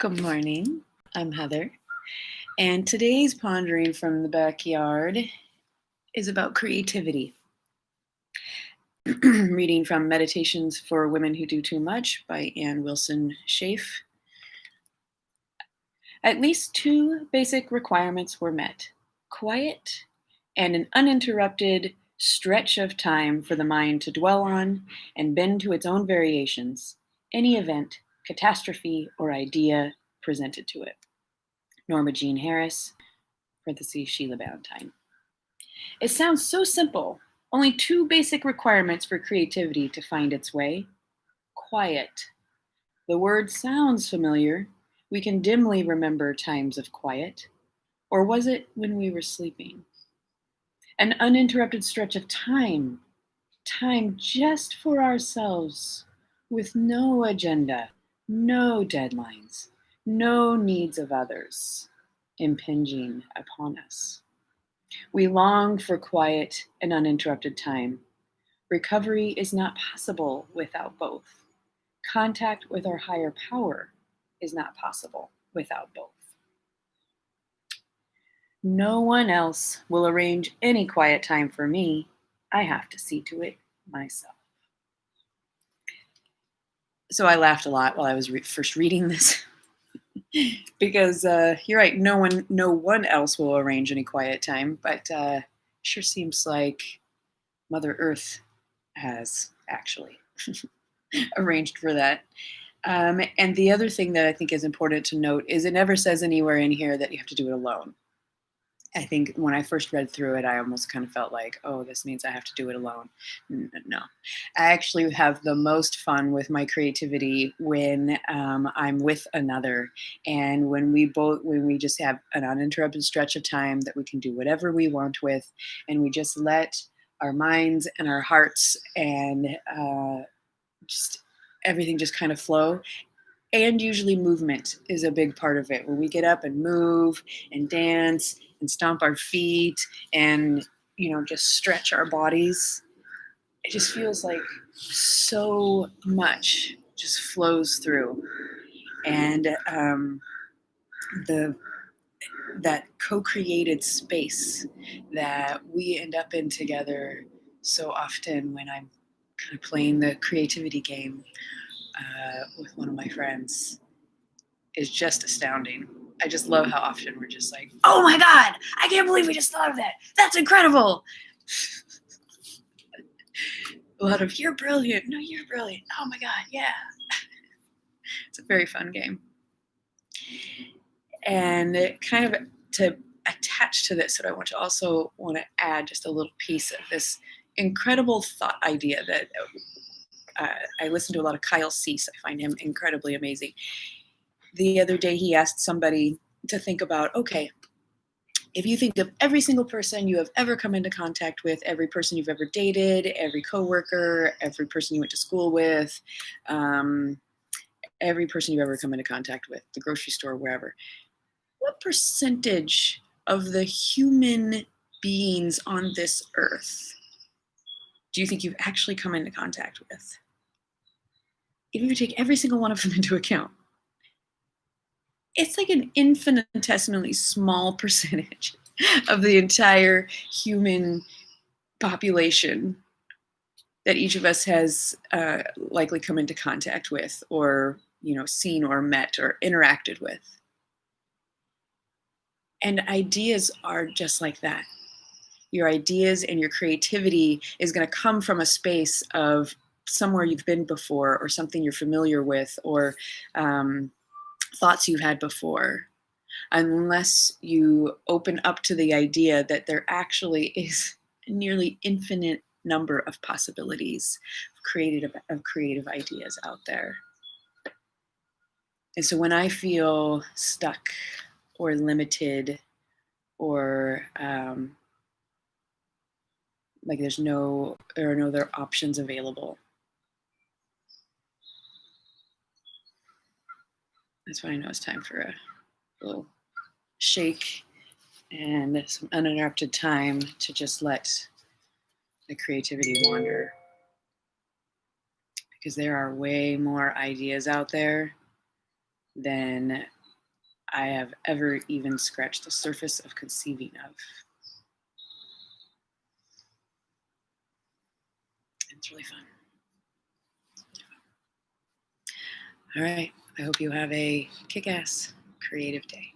Good morning. I'm Heather, and today's Pondering from the Backyard is about creativity. Reading from Meditations for Women Who Do Too Much by Anne Wilson Schaef. At least two basic requirements were met: quiet and an uninterrupted stretch of time for the mind to dwell on and bend to its own variations, any event, catastrophe, or idea presented to it. Norma Jean Harris, parentheses, Sheila Ballantyne. It sounds so simple. Only two basic requirements for creativity to find its way. Quiet. The word sounds familiar. We can dimly remember times of quiet. Or was it when we were sleeping? An uninterrupted stretch of time. Time just for ourselves, with no agenda, no deadlines, no needs of others impinging upon us. We long for quiet and uninterrupted time. Recovery is not possible without both. Contact with our higher power is not possible without both. No one else will arrange any quiet time for me. I have to see to it myself. So I laughed a lot while I was first reading this because you're right, no one else will arrange any quiet time, but sure seems like Mother Earth has actually arranged for that. And the other thing that I think is important to note is it never says anywhere in here that you have to do it alone. I think when I first read through it, I almost kind of felt like, oh, this means I have to do it alone. No, I actually have the most fun with my creativity when I'm with another, and when we just have an uninterrupted stretch of time that we can do whatever we want with, and we just let our minds and our hearts and just everything just kind of flow. And usually movement is a big part of it, where we get up and move and dance and stomp our feet and, just stretch our bodies. It just feels like so much just flows through. And that co-created space that we end up in together so often when I'm kind of playing the creativity game with one of my friends is just astounding. I just love how often we're just like, oh my God, I can't believe we just thought of that. That's incredible. A lot of, you're brilliant. No, you're brilliant. Oh my God, yeah. It's a very fun game. And kind of to attach to this, I want to add just a little piece of this incredible thought idea that I listen to a lot of Kyle Cease. I find him incredibly amazing. The other day, he asked somebody to think about, okay, if you think of every single person you have ever come into contact with, every person you've ever dated, every coworker, every person you went to school with, every person you've ever come into contact with, the grocery store, wherever, what percentage of the human beings on this earth do you think you've actually come into contact with? Even if you take every single one of them into account, it's like an infinitesimally small percentage of the entire human population that each of us has likely come into contact with, or seen or met or interacted with. And ideas are just like that. Your ideas and your creativity is going to come from a space of somewhere you've been before, or something you're familiar with, or thoughts you've had before, unless you open up to the idea that there actually is a nearly infinite number of possibilities of creative ideas out there. And so when I feel stuck or limited, or like there are no other options available, that's when I know it's time for a little shake and some uninterrupted time to just let the creativity wander. Because there are way more ideas out there than I have ever even scratched the surface of conceiving of. It's really fun. All right. I hope you have a kick-ass creative day.